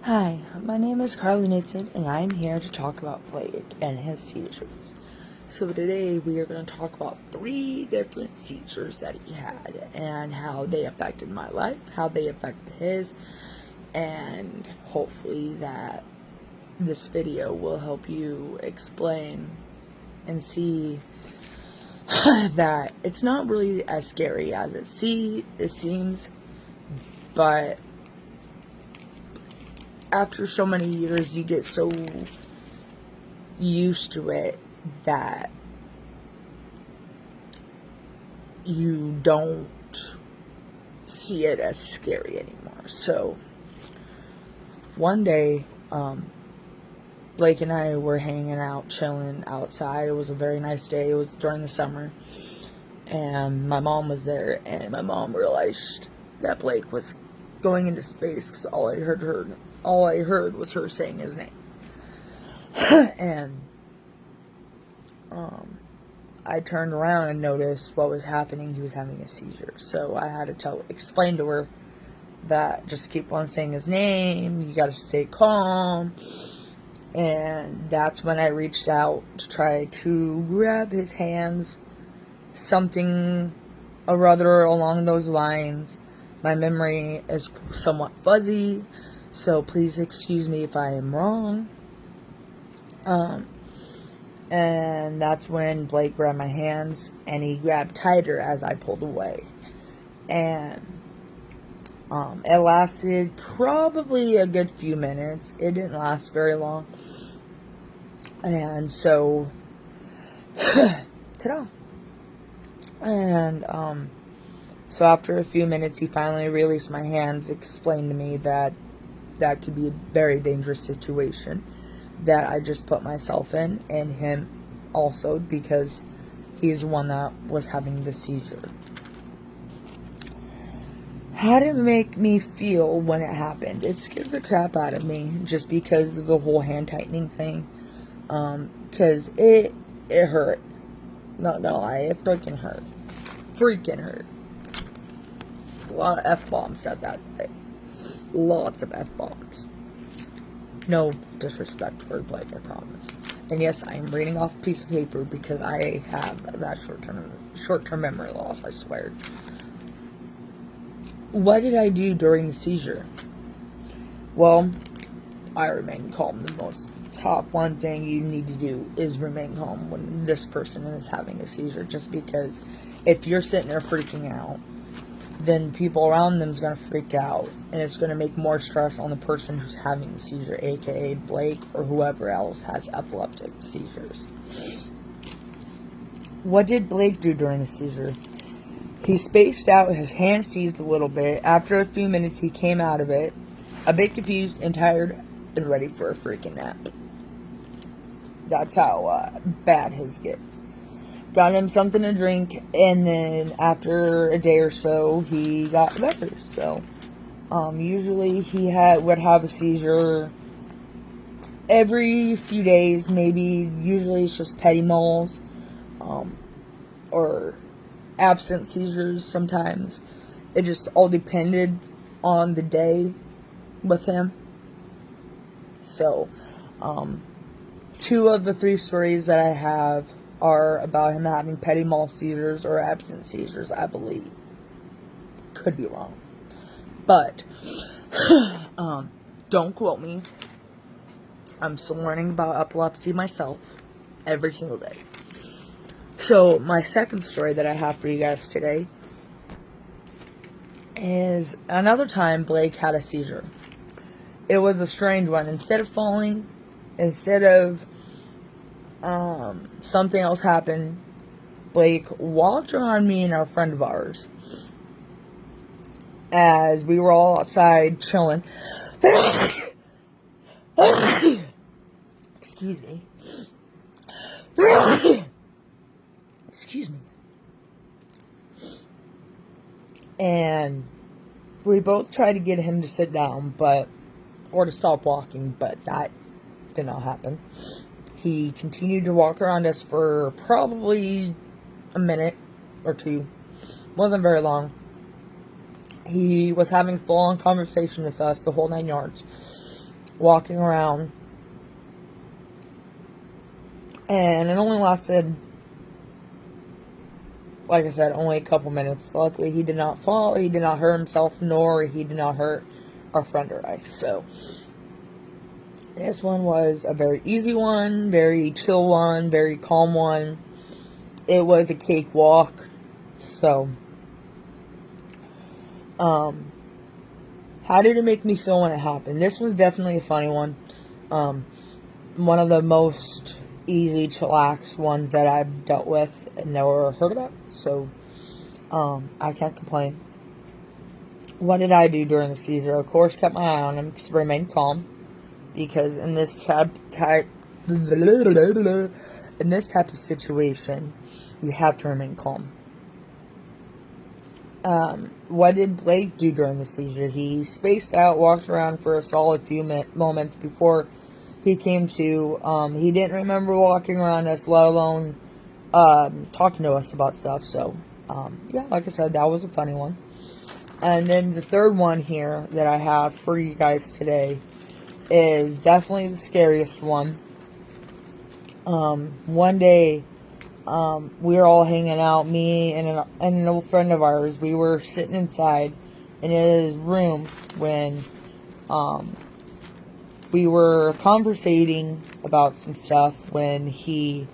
Hi, my name is Carla Knudsen, and I'm here to talk about Blake and his seizures. So today we are going to talk about 3 different seizures that he had and how they affected my life, how they affected his, and hopefully that this video will help you explain and see that it's not really as scary as it seems, but after so many years, you get so used to it that you don't see it as scary anymore. So, one day, Blake and I were hanging out, chilling outside. It was a very nice day. It was during the summer. And my mom was there, and my mom realized that Blake was going into space because all I heard was her saying his name. And I turned around and noticed what was happening. He was having a seizure. So I had to explain to her that just keep on saying his name, you gotta stay calm. And that's when I reached out to try to grab his hands, something or other along those lines. My memory is somewhat fuzzy, so please excuse me if I am wrong. And that's when Blake grabbed my hands, and he grabbed tighter as I pulled away. And it lasted probably a good few minutes. It didn't last very long. And so, ta-da. And, so after a few minutes, he finally released my hands, explained to me that that could be a very dangerous situation that I just put myself in, and him also, because he's the one that was having the seizure. How did it make me feel when it happened? It scared the crap out of me, just because of the whole hand tightening thing. Because it hurt. Not gonna lie, it freaking hurt. Freaking hurt. A lot of F-bombs said that day. Lots of F-bombs. No disrespect for Blake, I promise. And yes, I am reading off a piece of paper because I have that short-term memory loss, I swear. What did I do during the seizure? Well, I remained calm. The most top one thing you need to do is remain calm when this person is having a seizure, just because if you're sitting there freaking out, then people around them is going to freak out, and it's going to make more stress on the person who's having the seizure, aka Blake or whoever else has epileptic seizures. What did Blake do during the seizure? He spaced out, his hand seized a little bit. After a few minutes, he came out of it, a bit confused and tired and ready for a freaking nap. That's how bad his gets. Got him something to drink, and then after a day or so, he got better. So, usually he would have a seizure every few days, maybe. Usually it's just petit moles, or absent seizures sometimes. It just all depended on the day with him. So, 2 of the 3 stories that I have are about him having petit mole seizures or absent seizures, I believe. Could be wrong. But, don't quote me. I'm still learning about epilepsy myself every single day. So, my second story that I have for you guys today is another time Blake had a seizure. It was a strange one. Instead of falling, instead of something else happened, Blake walked around me and a friend of ours as we were all outside chilling. Excuse me. Excuse me. And we both tried to get him to sit down, or to stop walking, but that did not happen. He continued to walk around us for probably a minute or 2. Wasn't very long. He was having full-on conversation with us, the whole 9 yards. walking around. And it only lasted, like I said, only a couple minutes. Luckily, he did not fall, he did not hurt himself, nor he did not hurt our friend or I. So, this one was a very easy one, very chill one, very calm one. It was a cakewalk. So, how did it make me feel when it happened? This was definitely a funny one. One of the most easy, chillax ones that I've dealt with and never heard about. So, I can't complain. What did I do during the seizure? Of course, kept my eye on him, remained calm. Because in this type of situation, you have to remain calm. What did Blake do during the seizure? He spaced out, walked around for a solid few moments before he came to. He didn't remember walking around us, let alone talking to us about stuff. So, yeah, like I said, that was a funny one. And then the third one here that I have for you guys today is definitely the scariest one. One day, we were all hanging out, me and an old friend of ours. We were sitting inside in his room when, we were conversating about some stuff when he,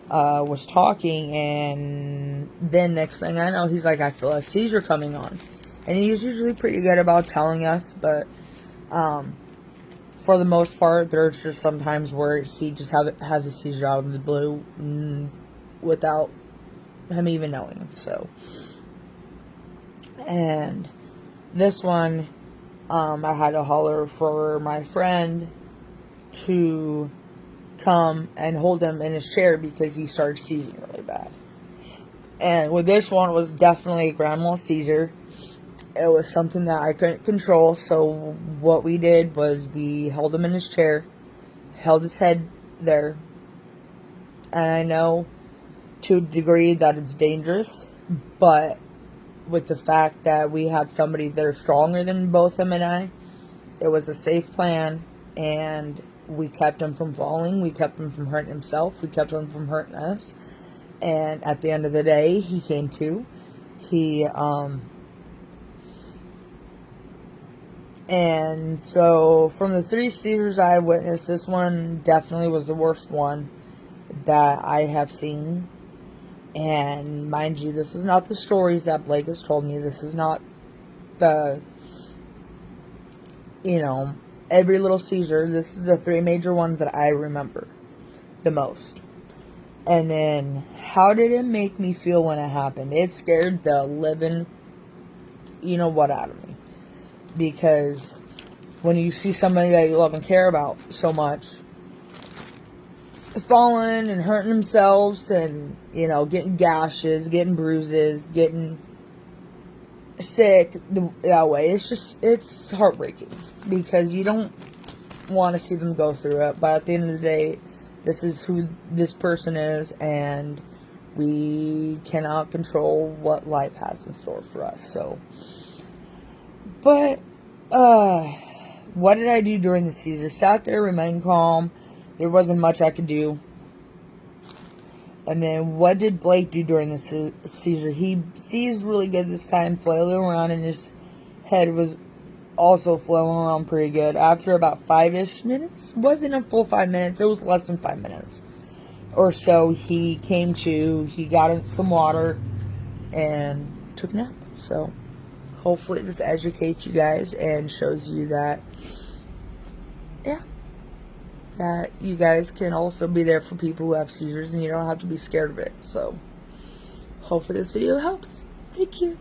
was talking, and then next thing I know, he's like, I feel a seizure coming on. And he's usually pretty good about telling us, but, for the most part, there's just sometimes where he just has a seizure out of the blue without him even knowing. So, and this one, I had to holler for my friend to come and hold him in his chair because he started seizing really bad. And with this one, it was definitely a grand mal seizure. It was something that I couldn't control, so what we did was we held him in his chair, held his head there, and I know to a degree that it's dangerous, but with the fact that we had somebody that are stronger than both him and I, it was a safe plan, and we kept him from falling, we kept him from hurting himself, we kept him from hurting us, and at the end of the day, he came to. And so, from the 3 seizures I witnessed, this one definitely was the worst one that I have seen. And mind you, this is not the stories that Blake has told me. This is not the, every little seizure. This is the 3 major ones that I remember the most. And then, how did it make me feel when it happened? It scared the living, out of me. Because when you see somebody that you love and care about so much falling and hurting themselves and, getting gashes, getting bruises, getting sick that way, it's heartbreaking. Because you don't want to see them go through it. But at the end of the day, this is who this person is, and we cannot control what life has in store for us. So, but, what did I do during the seizure? Sat there, remained calm. There wasn't much I could do. And then, what did Blake do during the seizure? He seized really good this time, flailing around, and his head was also flailing around pretty good. After about 5-ish minutes, wasn't a full 5 minutes, it was less than 5 minutes or so, he came to, he got some water, and took a nap. So, hopefully this educates you guys and shows you that, that you guys can also be there for people who have seizures and you don't have to be scared of it. So, hopefully this video helps. Thank you.